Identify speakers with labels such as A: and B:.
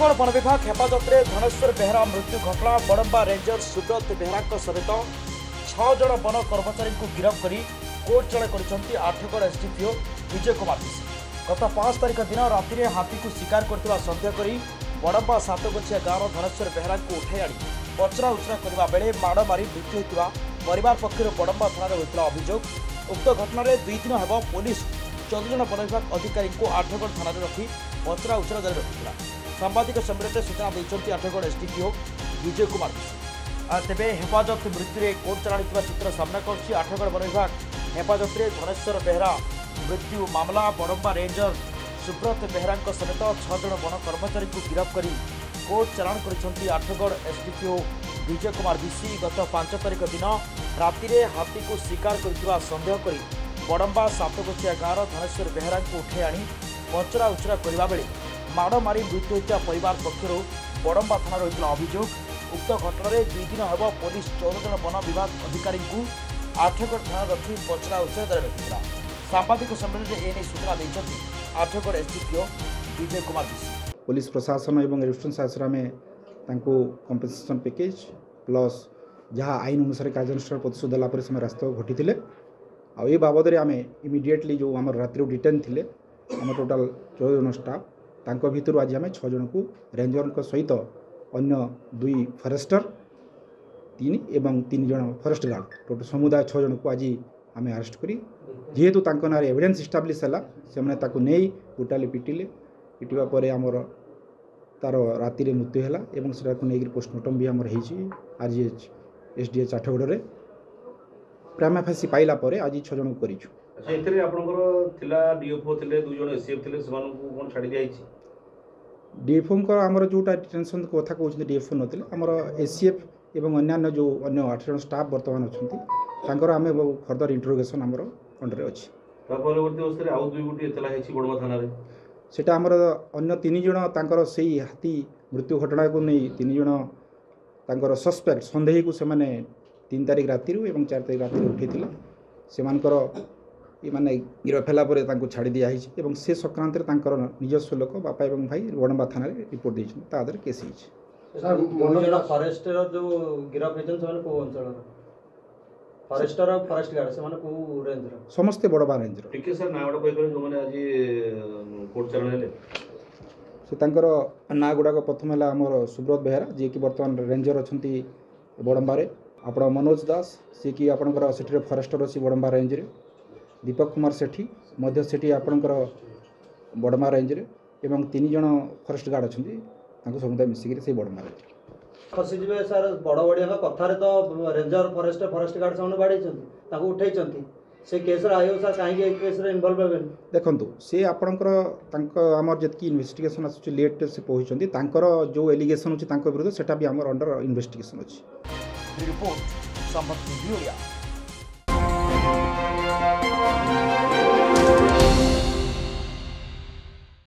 A: Athgarh one विभाग हेफाजत में धनेश्वर बेहरा मृत्यु घटना बड़म्बा रेंजर सुब्रत बेहरा सहित 6 जन वन कर्मचारी को गिरफ्त कर कोर्ट चले कर आठगड़ एसडीपीओ विजय कुमार विशी गत 5 तारिख दिन राति में हाथी को शिकार करथिबा सन्देह कर बड़म्बा सातगछिया गाँव धनेश्वर बेहरा को उठाई आनी पचरा उचरा करने बेले माड़ मारी मृत्यु होता परिवार पक्षर बड़म्बा थाना होता अभियोग। उक्त घटना 2 दिन हेब पुलिस 14 जन वन विभाग अधिकारी को आठगड़ थाना रखी पचरा उचरा जारी रखिଥିଲା। सांबादिक सम्मेलन में सूचना देते आठगड़ एसडीपीओ विजय कुमार विशी। तेज हेफाजत मृत्यु कोर्ट चलाणी चित्र सामना कर आठगड़ वन विभाग हेफाजत में धनेश्वर बेहरा मृत्यु मामला बड़म्बा रेंजर सुब्रत बेहरा समेत 6 जन वन कर्मचारी को गिरफ्त कर कोर्ट चलाण कर आठगड़ एसडीपीओ विजय कुमार विशी गत 5 तारिख दिन राति में हाथी को शिकार कर सन्देह कर बड़म्बा सातगछिया गाँव धनेश्वर बेहरा को उठाई आनी पचरा उचरा करने बेले माड़ मारी मृत्यु होता परिवार पक्षर बड़म्बा थाना होता अभियोग। उक्त घटना 2 दिन हेब पुलिस 14 जन वन विभाग अधिकारी को आठगड़ थाना रखी पचरा उचरा जारी रखिଥିଲା। सांबादिक सम्मेलन में एने सूचना देते आठगड़ एसडीपीओ विजय कुमार विशी।
B: पुलिस प्रशासन और रेस्टोरेंट आश्रा में कंपेसेसन पैकेज प्लस जहाँ आईन अनुसार कार्यानुष्ठान प्रतिशोध देला समय रास्ता घटी आ बाबद आम इमिडिएटली जो आम रात्रि डिटेन थे आम टोटाल 14 जन स्टाफ तांको भितर आज आम 6 जन को रेंजर सहित अन्य 2 फरेस्टर 3 एवं 3 जन फरेस्ट गार्ड टोटल समुदाय 6 जन को आज आम अरेस्ट करी जेहेतु तांको नारे एविडेंस इस्टाब्लिश है से नहीं टोटाली पिटिले पिटिबा परे आमर तार राति रे मृत्यु है एवं से नहीं पोस्टमार्टम भी आमर RGH SDH Athgarh prima facie पाइला परे आज 6 जन को करिछु।
C: अच्छा एथरे आपनकर थिला डीएफओ थिले 2 जन एसएफ थिले समान को कोन छाडी दियाइछि
B: डीएफओ को आमर जोटा टेंशन कथा कहउछि डीएफओ नथिले आमर एसएफ एवं अन्य जो अन्य 8 जन स्टाफ वर्तमान अछंती तांकर आमे फर्दर इंटरोगेशन आमर अंडर अछि।
C: परवर्ती अवस्था रे आउ 2 गुटी एतला हेछि बडमा थाना रे
B: सेटा आमर अन्य 3 जन तांकर सेही हाथी मृत्यु घटना को नहीं 3 जन तांकर सस्पेक्ट संदेही को से माने 3 तारिख राति एवं 4 तारिख राति उठे से माने गिरफ है छाड़ी दिखाई से संक्रांत निजस्व लोक बापा एवं भाई बड़म्बा थाना रिपोर्ट देते केस
D: फॉरेस्टर जो गिरफ फॉरेस्टर और फॉरेस्ट गार्ड से को रेंज
B: समस्ते बड़बा रेंज
C: टिके सर नावडा कोइ करे जो माने आज कोर्ट चरण हेले
B: से तांकर ना गुडा प्रथम है आमर सुब्रत बेहरा जी कि वर्तमान रेंजर अच्छा बड़म्बा आपण मनोज दास सी कि आपणकर सेठी फॉरेस्टर अच्छी बड़म्बा रेंज रे दीपक कुमार सेठी मध्य सेठी आपणकर बड़म्बा रेंज रे एवं 3 जन फॉरेस्ट गार्ड अच्छा समुदाय मिसिक से बड़म्बा रेंज
D: फसीजे सर बड़ बड़िया कथार तो रेंजर फॉरेस्ट गार्ड से बाड़ी उठे से केस आयो सर कहीं केस इनवॉल्व हे
B: देखंतु से आपणकर आमर जतकी इन्वेस्टिगेशन आसुची लेट से पहुंचती तांकर जो एलिगेशन अछि तांको विरुद्ध सेटा भी आमर अंडर इन्वेस्टिगेशन अछि।
A: रिपोर्ट संबंधी